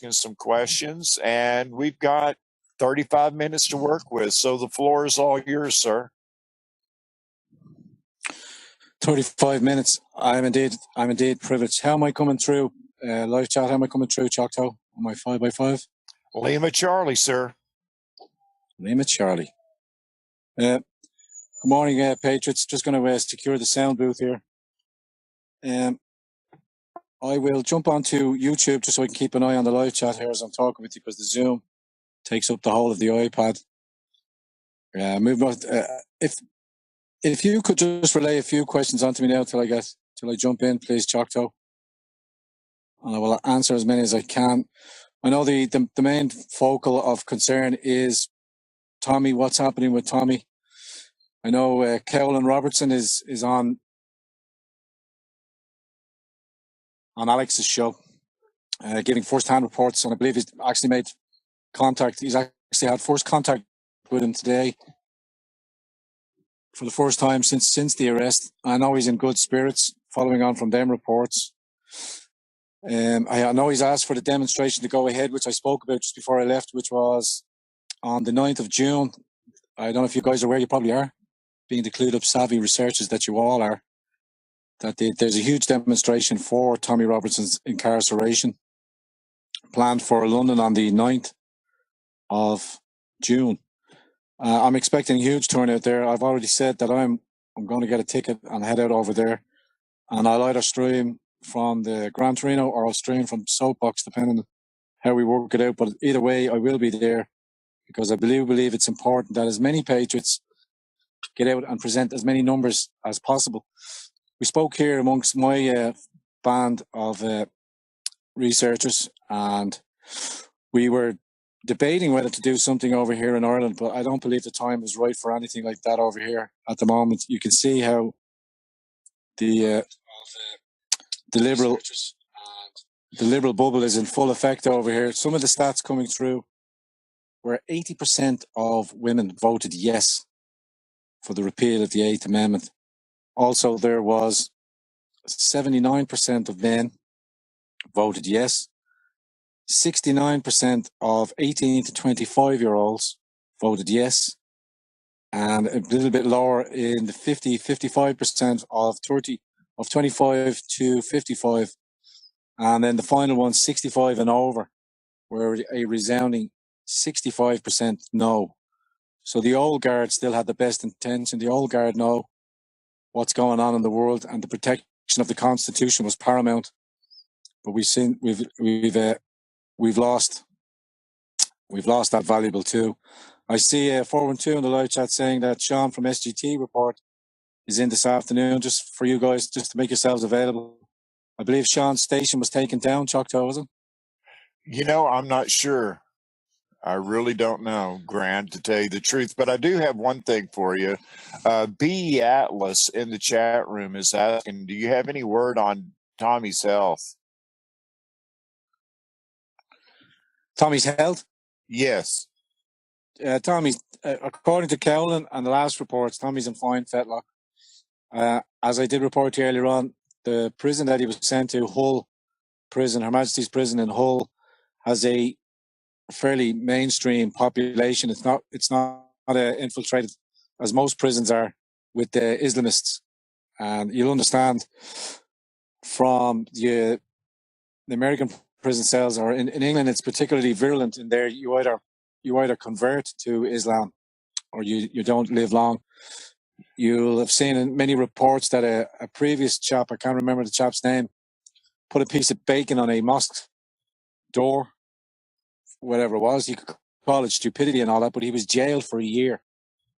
asking some questions, and we've got 35 minutes to work with. So the floor is all yours, sir. 35 minutes. I'm indeed privileged. How am I coming through? Live chat, how am I coming through, Choctaw? Am I 5x5? Lima Charlie, sir. Lima Charlie. Good morning, Patriots. Just going to secure the sound booth here. I will jump onto YouTube just so I can keep an eye on the live chat here as I'm talking with you, because the Zoom takes up the whole of the iPad. If you could just relay a few questions onto me now till I jump in, please, Choctaw. And I will answer as many as I can. I know the main focal of concern is Tommy, what's happening with Tommy. I know Cowell Robertson is on Alex's show, giving first-hand reports, and I believe he's actually made contact. He's actually had first contact with him today for the first time since the arrest. I know he's in good spirits, following on from them reports. I know he's asked for the demonstration to go ahead, which I spoke about just before I left, which was on the 9th of June. I don't know if you guys are aware, you probably are, being the clued up savvy researchers that you all are, that there's a huge demonstration for Tommy Robertson's incarceration planned for London on the 9th of June. I'm expecting a huge turnout there. I've already said that I'm going to get a ticket and head out over there, and I'll either stream from the Gran Torino or I'll stream from Soapbox, depending on how we work it out. But either way, I will be there, because I believe it's important that as many Patriots get out and present as many numbers as possible. We spoke here amongst my band of researchers, and we were debating whether to do something over here in Ireland, but I don't believe the time is right for anything like that over here at the moment. You can see how the liberal bubble is in full effect over here. Some of the stats coming through where 80% of women voted yes for the repeal of the 8th Amendment. Also, there was 79% of men voted yes. 69% of 18 to 25-year-olds voted yes. And a little bit lower in the 55% of 25 to 55. And then the final one, 65 and over, were a resounding 65% no. So the old guard still had the best intention. The old guard know what's going on in the world, and the protection of the Constitution was paramount. But we've lost that valuable too. I see 412 in the live chat saying that Sean from SGT report is in this afternoon, just for you guys, just to make yourselves available. I believe Sean's station was taken down, Choctaw, was it? You know, I'm not sure. I really don't know, Grant, to tell you the truth. But I do have one thing for you. B. Atlas in the chat room is asking, do you have any word on Tommy's health? Tommy's health? Yes. Tommy's, according to Cowell and the last reports, Tommy's in fine fetlock. As I did report to you earlier on, the prison that he was sent to, Hull Prison, Her Majesty's Prison in Hull, has a fairly mainstream population. It's not infiltrated as most prisons are with the Islamists, and you'll understand from the American prison cells, or in England, it's particularly virulent in there. You either convert to Islam or you don't live long. You'll have seen in many reports that a previous chap, I can't remember the chap's name, put a piece of bacon on a mosque door, whatever it was. You could call it stupidity and all that, but he was jailed for a year.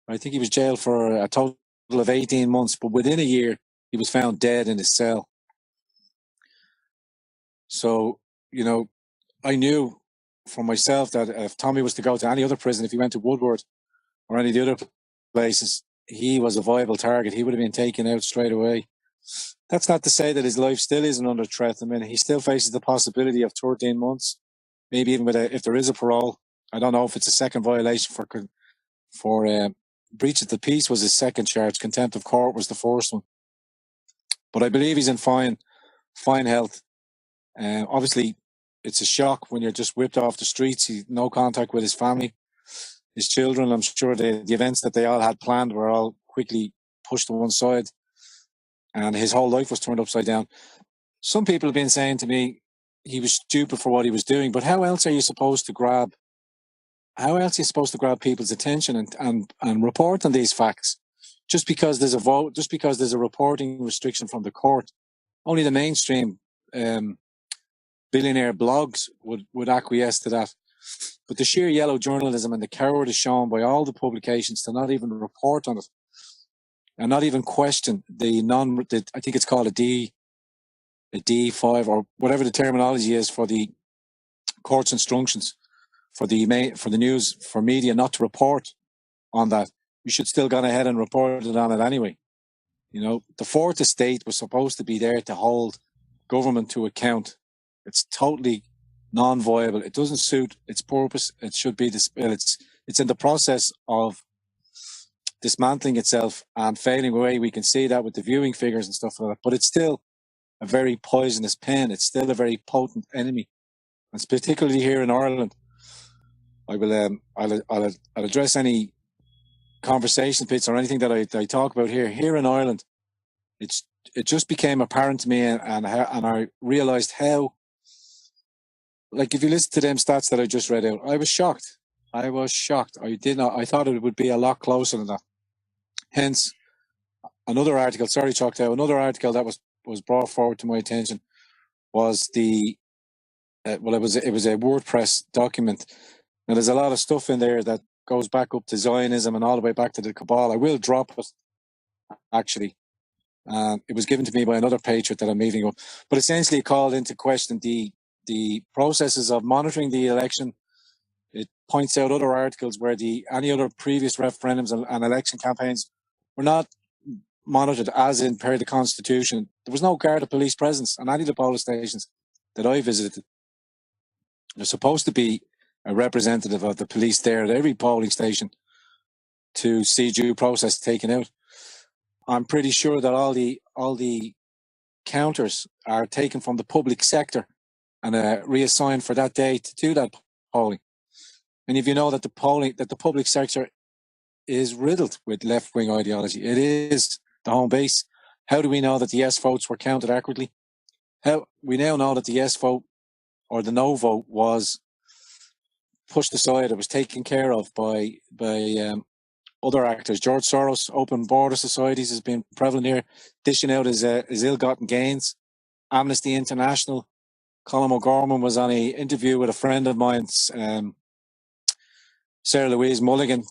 I think he was jailed for a total of 18 months, but within a year, he was found dead in his cell. So, you know, I knew for myself that if Tommy was to go to any other prison, if he went to Woodward or any of the other places, he was a viable target. He would have been taken out straight away. That's not to say that his life still isn't under threat. I mean, he still faces the possibility of 13 months, maybe even if there is a parole. I don't know if it's a second violation for breach of the peace was his second charge. Contempt of court was the first one. But I believe he's in fine health. Obviously, it's a shock when you're just whipped off the streets. No contact with his family, his children. I'm sure the events that they all had planned were all quickly pushed to one side, and his whole life was turned upside down. Some people have been saying to me he was stupid for what he was doing, but how else are you supposed to grab? How else are you supposed to grab people's attention and report on these facts? Just because there's a vote, just because there's a reporting restriction from the court, only the mainstream billionaire blogs would acquiesce to that. But the sheer yellow journalism and the cowardice shown by all the publications to not even report on it and not even question I think it's called a D5 or whatever the terminology is for the court's instructions for the news, for media not to report on that. You should still gone ahead and reported on it anyway. You know, the fourth estate was supposed to be there to hold government to account. It's totally non-viable. It doesn't suit its purpose. It should be it's in the process of dismantling itself and failing away. We can see that with the viewing figures and stuff like that. But it's still a very poisonous pen. It's still a very potent enemy. And particularly here in Ireland, I'll address any conversation bits or anything that I talk about here. Here in Ireland, it just became apparent to me, and I realised how. Like if you listen to them stats that I just read out, I was shocked. I thought it would be a lot closer than that. Hence, another article. Sorry, Choctaw. Another article that was brought forward to my attention was it was a WordPress document. Now there's a lot of stuff in there that goes back up to Zionism and all the way back to the Cabal. I will drop it, actually. It was given to me by another patriot that I'm meeting up. But essentially it called into question the processes of monitoring the election. It points out other articles where any other previous referendums and election campaigns were not monitored as in per the Constitution. There was no Garda police presence on any of the polling stations that I visited. There's supposed to be a representative of the police there at every polling station to see due process taken out. I'm pretty sure that all the counters are taken from the public sector and reassigned for that day to do that polling. And if you know that the public sector is riddled with left-wing ideology, it is the home base. How do we know that the yes votes were counted accurately? We now know that the yes vote or the no vote was pushed aside. It was taken care of by other actors. George Soros, open border societies has been prevalent here, dishing out his ill-gotten gains. Amnesty International. Colin O'Gorman was on an interview with a friend of mine, Sarah Louise Mulligan,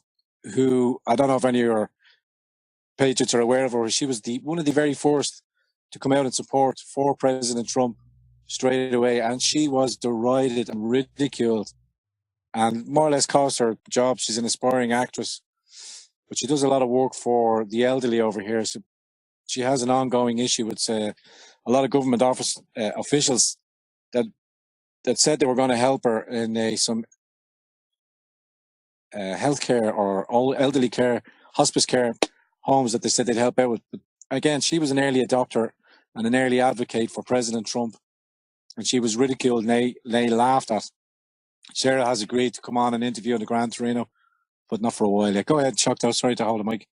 who I don't know if any of your patriots are aware of her. She was one of the very first to come out and support for President Trump straight away, and she was derided and ridiculed and more or less cost her job. She's an aspiring actress, but she does a lot of work for the elderly over here. So she has an ongoing issue with a lot of government officials that said they were going to help her in some healthcare or elderly care, hospice care homes that they said they'd help out with. But again, she was an early adopter and an early advocate for President Trump, and she was ridiculed and they laughed at. Sarah has agreed to come on and interview on the Grand Torino, but not for a while. Yeah, go ahead, Choctaw. Sorry to hold the mic.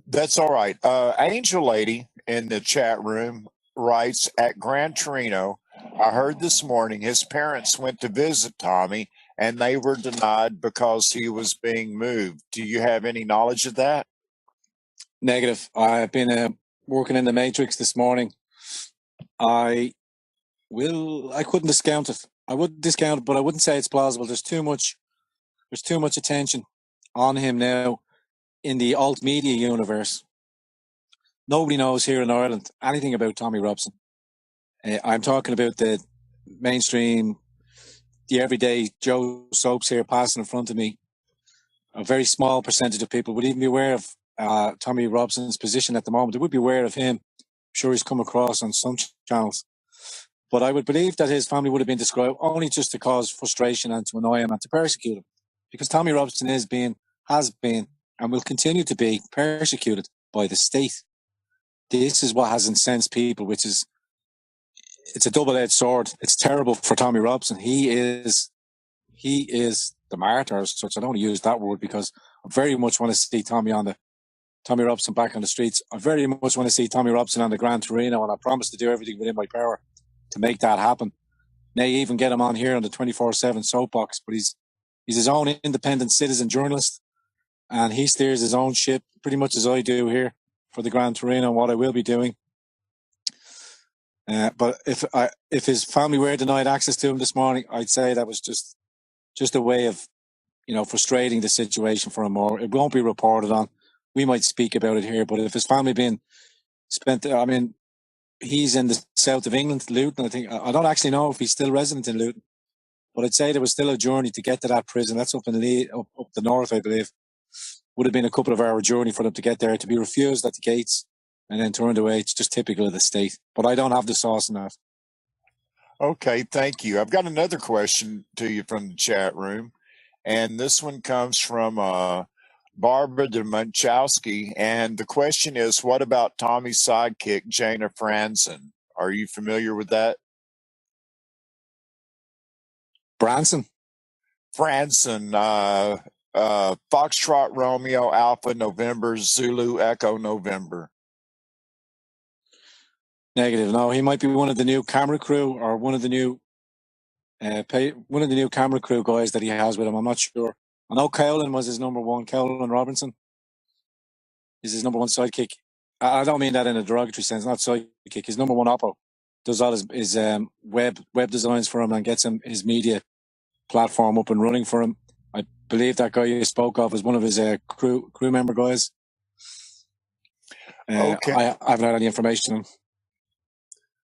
That's all right. Angel Lady in the chat room writes, at Gran Torino, I heard this morning his parents went to visit Tommy and they were denied because he was being moved. Do you have any knowledge of that? Negative. I've been working in the Matrix this morning. I couldn't discount it. I wouldn't discount it, but I wouldn't say it's plausible. There's too much attention on him now in the alt media universe. Nobody knows here in Ireland anything about Tommy Robson. I'm talking about the mainstream, the everyday Joe Soaps here passing in front of me. A very small percentage of people would even be aware of Tommy Robson's position at the moment. They would be aware of him. I'm sure he's come across on some channels. But I would believe that his family would have been described only just to cause frustration and to annoy him and to persecute him. Because Tommy Robson has been, and will continue to be persecuted by the state. This is what has incensed people, which is it's a double-edged sword. It's terrible for Tommy Robson. He is the martyr as such. I don't want to use that word because I very much want to see Tommy Robson back on the streets. I very much want to see Tommy Robson on the Gran Torino, and I promise to do everything within my power to make that happen. May even get him on here on the 24/7 soapbox, but he's his own independent citizen journalist, and he steers his own ship pretty much as I do here for the Gran Torino and what I will be doing. But if his family were denied access to him this morning, I'd say that was just a way of, frustrating the situation for him more. It won't be reported on. We might speak about it here, but if his family being spent, he's in the south of England, Luton. I don't actually know if he's still resident in Luton, but I'd say there was still a journey to get to that prison. That's up in up the north, I believe. Would have been a couple of hour journey for them to get there, to be refused at the gates and then turned away. It's just typical of the state. But I don't have the sauce in that. Okay, thank you. I've got another question to you from the chat room, and this one comes from Barbara de Munchowski, and the question is, what about Tommy's sidekick, Jana Franzen? Are you familiar with that? Branson? Franzen, Foxtrot Romeo Alpha November Zulu Echo November. Negative. No, he might be one of the new camera crew or one of the new camera crew guys that he has with him. I'm not sure. I know Cowlin was his number one. Cowlin Robinson is his number one sidekick. I don't mean that in a derogatory sense. Not sidekick. His number one oppo does all his web designs for him and gets him his media platform up and running for him. I believe that guy you spoke of is one of his crew member guys. Okay. I haven't had any information on him.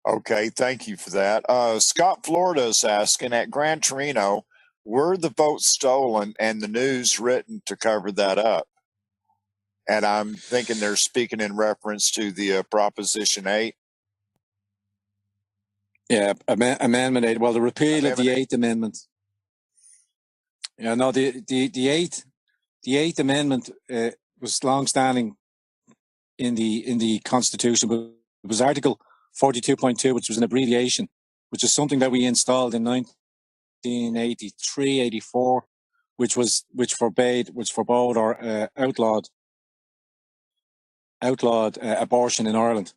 Okay, thank you for that. Scott Florida is asking, at Gran Torino, were the votes stolen and the news written to cover that up? And I'm thinking they're speaking in reference to the Proposition 8. Yeah, Amendment 8. Well, the repeal of the 8th Amendment. Yeah, no, the 8th Amendment was long-standing in the Constitution, but it was Article 42.2, which was an abbreviation, which is something that we installed in 1983, 84, which forbade or outlawed abortion in Ireland.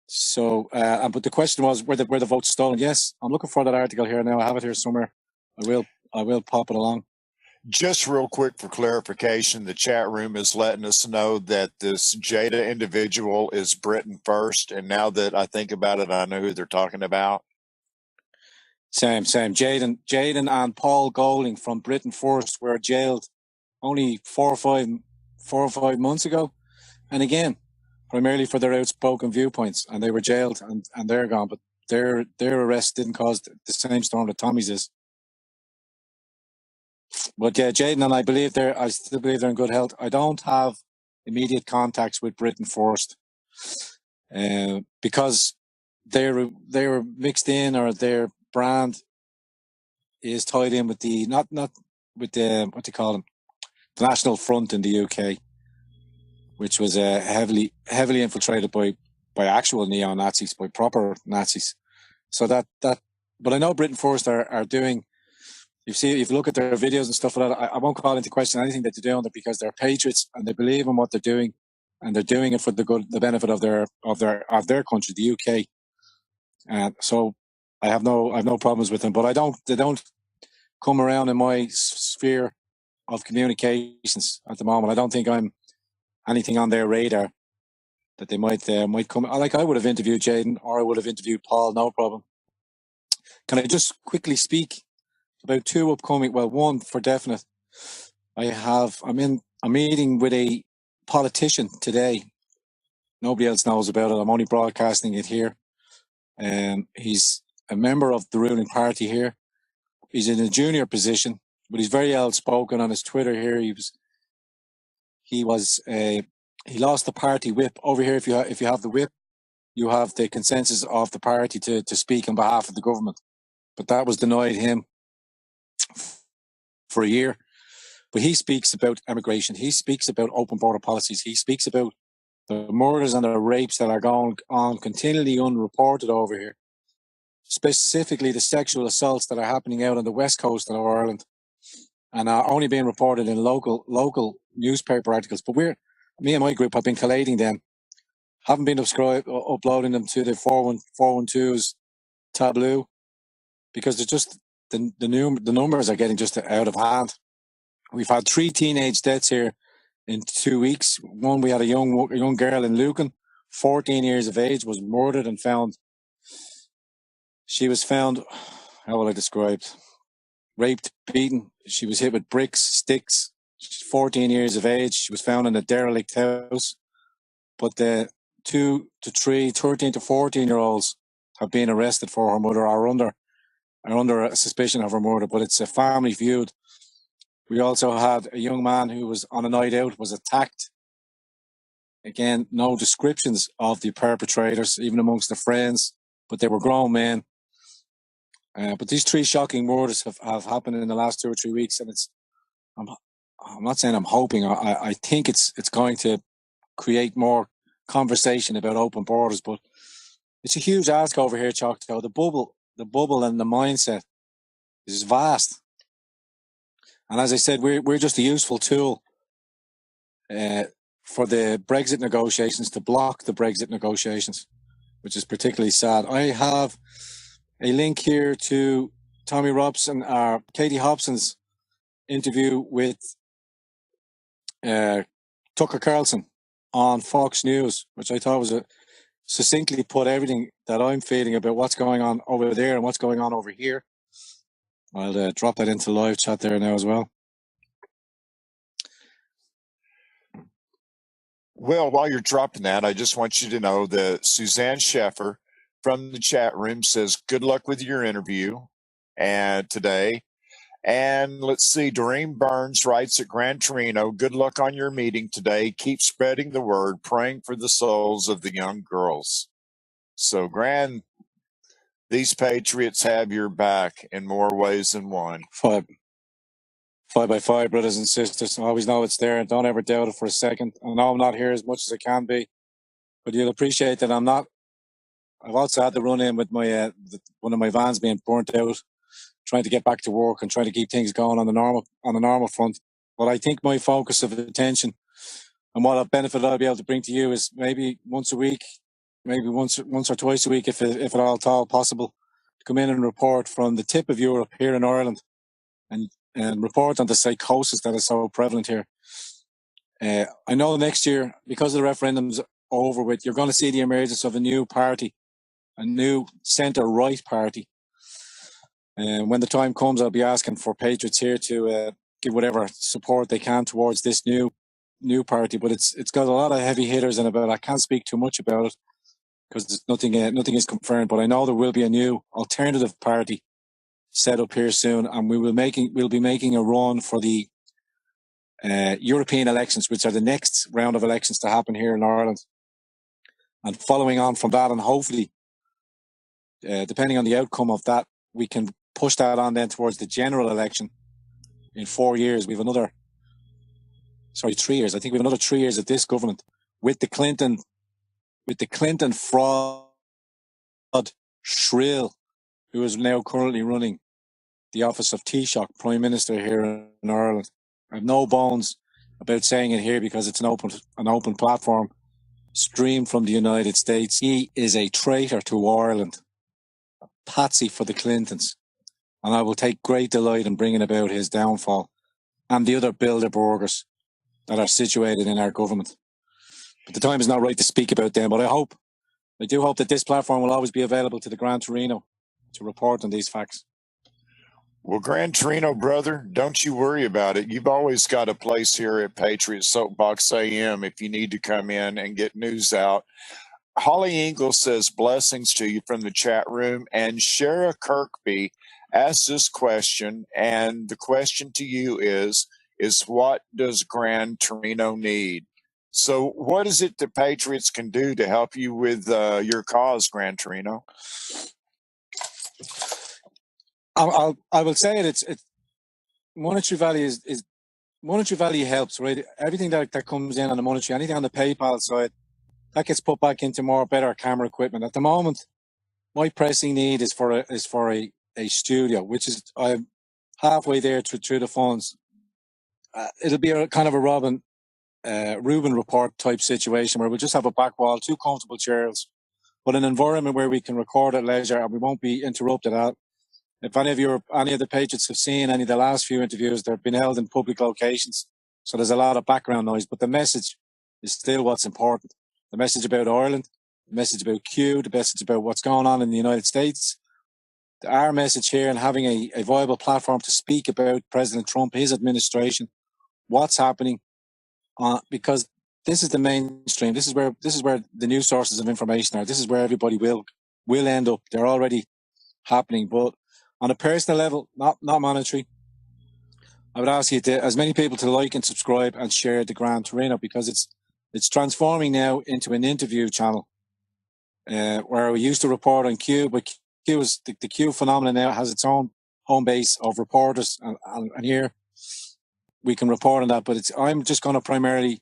So, but the question was, were the votes stolen? Yes, I'm looking for that article here now. I have it here somewhere. I will pop it along. Just real quick for clarification, the chat room is letting us know that this Jada individual is Britain First, and now that I think about it, I know who they're talking about. Same. Jaden and Paul Golding from Britain First were jailed only 4 or 5 months ago, and again, primarily for their outspoken viewpoints, and they were jailed and they're gone. But their arrest didn't cause the same storm that Tommy's is. But yeah, Jaden and I still believe they're in good health. I don't have immediate contacts with Britain First because they were mixed in, or their brand is tied in with the not with the what do you call them, the National Front in the UK, which was heavily infiltrated by actual neo-Nazis, by proper Nazis. So that but I know Britain First are doing. If you look at their videos and stuff like that, I won't call into question anything that they're doing, because they're patriots and they believe in what they're doing, and they're doing it for the benefit of their country, the UK. And so I have no problems with them, but they don't come around in my sphere of communications at the moment. I don't think I'm anything on their radar that they might come. Like, I would have interviewed Jaden, or I would have interviewed Paul, no problem. Can I just quickly speak about two upcoming? Well, one for definite. I'm meeting with a politician today. Nobody else knows about it. I'm only broadcasting it here. He's a member of the ruling party here. He's in a junior position, but he's very outspoken on his Twitter here. He lost the party whip over here. If you have the whip, you have the consensus of the party to speak on behalf of the government. But that was denied him for a year. But he speaks about immigration. He speaks about open border policies. He speaks about the murders and the rapes that are going on continually unreported over here. specifically the sexual assaults that are happening out on the west coast of Ireland, and are only being reported in local newspaper articles. But me and my group have been collating them, haven't been uploading them to the 412's tableau, because they're just the numbers are getting just out of hand. We've had 3 teenage deaths here in 2 weeks. One, we had a young girl in Lucan, 14 years of age, was murdered and found. She was found, how will I describe? Raped, beaten. She was hit with bricks, sticks. She's 14 years of age. She was found in a derelict house. But the 2 to 3, 13 to 14-year-olds have been arrested for her murder, are under a suspicion of her murder. But it's a family feud. We also had a young man who was on a night out, was attacked. Again, no descriptions of the perpetrators, even amongst the friends, but they were grown men. But these 3 shocking murders have happened in the last 2 or 3 weeks, and I'm not saying I'm hoping. I think it's going to create more conversation about open borders, but it's a huge ask over here, Choctaw. The bubble and the mindset is vast. And as I said, we're just a useful tool for the Brexit negotiations, to block the Brexit negotiations, which is particularly sad. I have a link here to Tommy Robson, or Katie Hobson's interview with Tucker Carlson on Fox News, which I thought was succinctly put everything that I'm feeling about what's going on over there and what's going on over here. I'll drop that into live chat there now as well. Well, while you're dropping that, I just want you to know that Suzanne Sheffer from the chat room says, good luck with your interview and today. And let's see, Doreen Burns writes at Gran Torino, good luck on your meeting today. Keep spreading the word, praying for the souls of the young girls. So, Gran, these patriots have your back in more ways than one. 5 by 5, brothers and sisters. I always know it's there, and don't ever doubt it for a second. I know I'm not here as much as I can be, but you'll appreciate that I'm not. I've also had to run in with my one of my vans being burnt out, trying to get back to work and trying to keep things going on the normal front. But I think my focus of attention and what benefit I'll be able to bring to you is maybe once a week, maybe once or twice a week, if at all possible, to come in and report from the tip of Europe here in Ireland, and report on the psychosis that is so prevalent here. I know next year, because the referendum's over with, you're going to see the emergence of a new party, a new centre-right party. And when the time comes, I'll be asking for patriots here to give whatever support they can towards this new party. But it's got a lot of heavy hitters in it. But I can't speak too much about it because nothing is confirmed. But I know there will be a new alternative party set up here soon, and we'll be making a run for the European elections, which are the next round of elections to happen here in Ireland. And following on from that, and hopefully, depending on the outcome of that, we can push that on then towards the general election in 4 years. We have 3 years. I think we have another 3 years of this government with the Clinton fraud shrill, who is now currently running the office of Taoiseach, Prime Minister here in Ireland. I have no bones about saying it here because it's an open platform streamed from the United States. He is a traitor to Ireland, a patsy for the Clintons, and I will take great delight in bringing about his downfall and the other Bilderbergers that are situated in our government. But the time is not right to speak about them, but I do hope that this platform will always be available to the Gran Torino to report on these facts. Well, Gran Torino, brother, don't you worry about it. You've always got a place here at Patriot Soapbox AM if you need to come in and get news out. Holly Ingalls says blessings to you from the chat room. And Shara Kirkby asked this question, and the question to you is what does Gran Torino need? So what is it that Patriots can do to help you with your cause, Gran Torino? I will say it. It's monetary value is monetary value helps, right? Everything that comes in on the monetary, anything on the PayPal side, that gets put back into better camera equipment. At the moment, my pressing need is for a studio, which is I'm halfway there through the funds. It'll be a kind of a Reuben report type situation where we'll just have a back wall, two comfortable chairs, but an environment where we can record at leisure and we won't be interrupted at. If any of the patriots have seen any of the last few interviews, they've been held in public locations, so there's a lot of background noise. But the message is still what's important. The message about Ireland, the message about Q, the message about what's going on in the United States. Our message here and having a viable platform to speak about President Trump, his administration, what's happening, because this is the mainstream. This is where the news sources of information are. This is where everybody will end up. They're already happening, but on a personal level, not monetary, I would ask you as many people to like and subscribe and share the Grand Torino, because it's transforming now into an interview channel, where we used to report on Q, but Q is the Q phenomenon now has its own home base of reporters, and here we can report on that. But I'm just going to primarily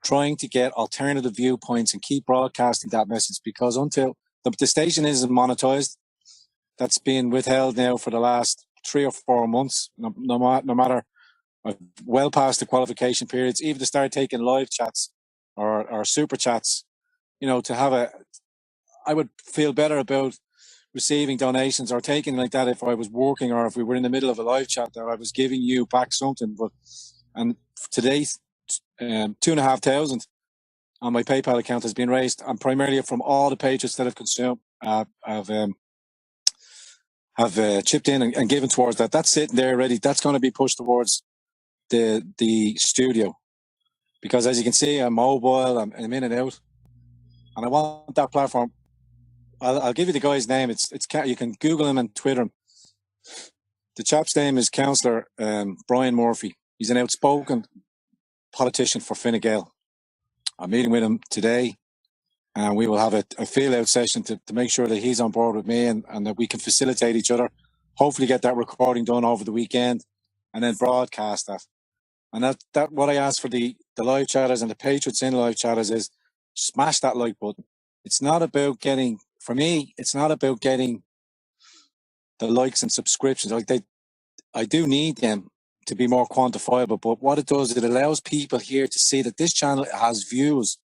trying to get alternative viewpoints and keep broadcasting that message, because until the station isn't monetized, that's been withheld now for the last 3 or 4 months. No matter, well past the qualification periods, even to start taking live chats or super chats, to have I would feel better about receiving donations or taking like that if I was working, or if we were in the middle of a live chat that I was giving you back something. And to date, 2,500 on my PayPal account has been raised, and primarily from all the patrons that have consumed, have chipped in and given towards that. That's sitting there ready. That's going to be pushed towards the studio, because as you can see, I'm mobile, I'm in and out, and I want that platform. I'll give you the guy's name. It's you can Google him and Twitter him. The chap's name is Councillor Brian Murphy. He's an outspoken politician for Fine Gael. I'm meeting with him today, and we will have a feel-out session to make sure that he's on board with me, and that we can facilitate each other. Hopefully get that recording done over the weekend and then broadcast that. And that what I ask for the live chatters and the patriots in live chatters is smash that like button. It's not about getting, for me, it's not about getting the likes and subscriptions. I do need them to be more quantifiable, but what it does, it allows people here to see that this channel has views.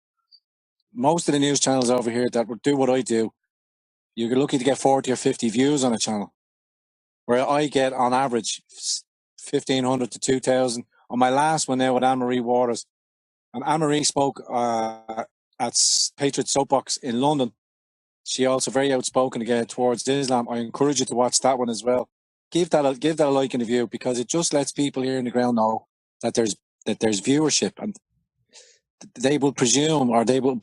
Most of the news channels over here that do what I do, you're lucky to get 40 or 50 views on a channel, where I get on average 1,500 to 2,000. On my last one now with Anne-Marie Waters, and Anne-Marie spoke at Patriot Soapbox in London. She also very outspoken again towards Islam. I encourage you to watch that one as well. Give that a like and a view, because it just lets people here in the ground know that there's viewership, and they will presume, or they will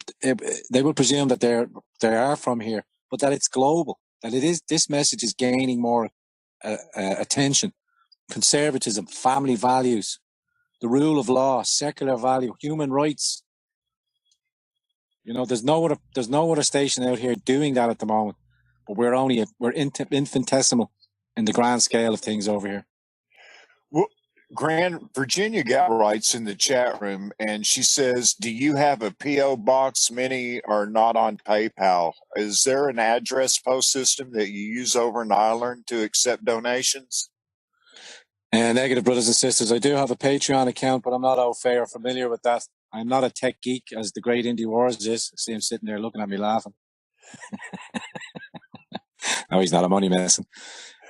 presume that they are from here, but that it's global. That this message is gaining more attention. Conservatism, family values, the rule of law, secular value, human rights. There's no other station out here doing that at the moment. But we're infinitesimal in the grand scale of things over here. Well, Virginia Gal writes in the chat room, and she says, do you have a P.O. box? Many are not on PayPal. Is there an address post system that you use over in Ireland to accept donations? Negative, brothers and sisters. I do have a Patreon account, but I'm not au fait or familiar with that. I'm not a tech geek, as the great Indy Wars is. I see him sitting there looking at me laughing. No, he's not. I'm only messing.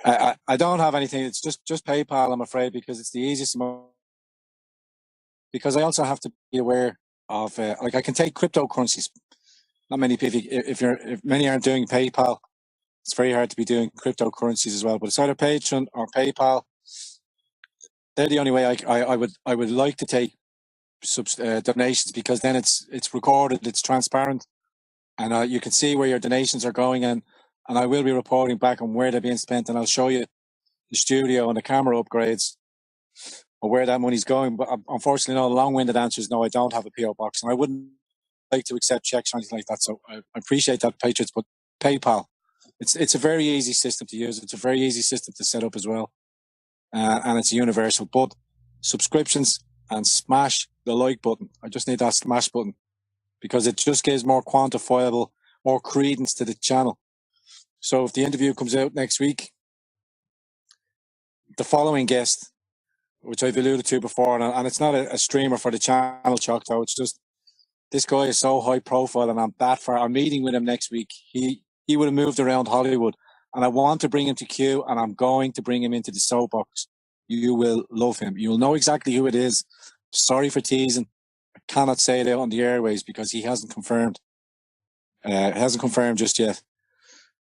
I don't have anything. It's just PayPal, I'm afraid, because it's the easiest. Because I also have to be aware of, I can take cryptocurrencies. Not many people. If many aren't doing PayPal, it's very hard to be doing cryptocurrencies as well. But it's either Patreon or PayPal. They're the only way I would like to take donations, because then it's recorded, it's transparent, and you can see where your donations are going, and I will be reporting back on where they're being spent, and I'll show you the studio and the camera upgrades or where that money's going. But unfortunately, no, the long-winded answer is no, I don't have a PO box, and I wouldn't like to accept checks or anything like that. So I appreciate that, Patriots, but PayPal, it's a very easy system to use. It's a very easy system to set up as well, and it's universal. But subscriptions, and smash the like button. I just need that smash button, because it just gives more quantifiable, more credence to the channel. So if the interview comes out next week, the following guest, which I've alluded to before, and it's not a streamer for the channel, Choctaw. It's just this guy is so high profile, and I'm meeting with him next week. He would have moved around Hollywood, and I want to bring him to Q, and I'm going to bring him into the soapbox. You will love him. You'll know exactly who it is. Sorry for teasing. I cannot say it out on the airways because he hasn't confirmed. Hasn't confirmed just yet.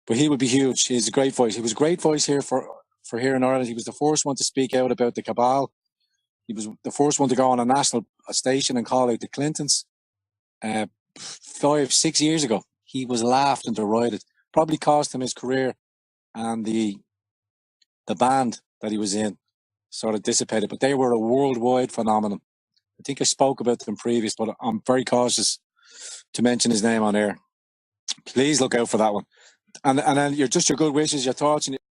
But he would be huge. He has a great voice. He was a great voice here for here in Ireland. He was the first one to speak out about the cabal. He was the first one to go on a national station and call out the Clintons. 5-6 years ago, he was laughed and derided. Probably cost him his career, and the band that he was in sort of dissipated. But they were a worldwide phenomenon. I think I spoke about them previous, but I'm very cautious to mention his name on air. Please look out for that one. And then your good wishes, your thoughts, and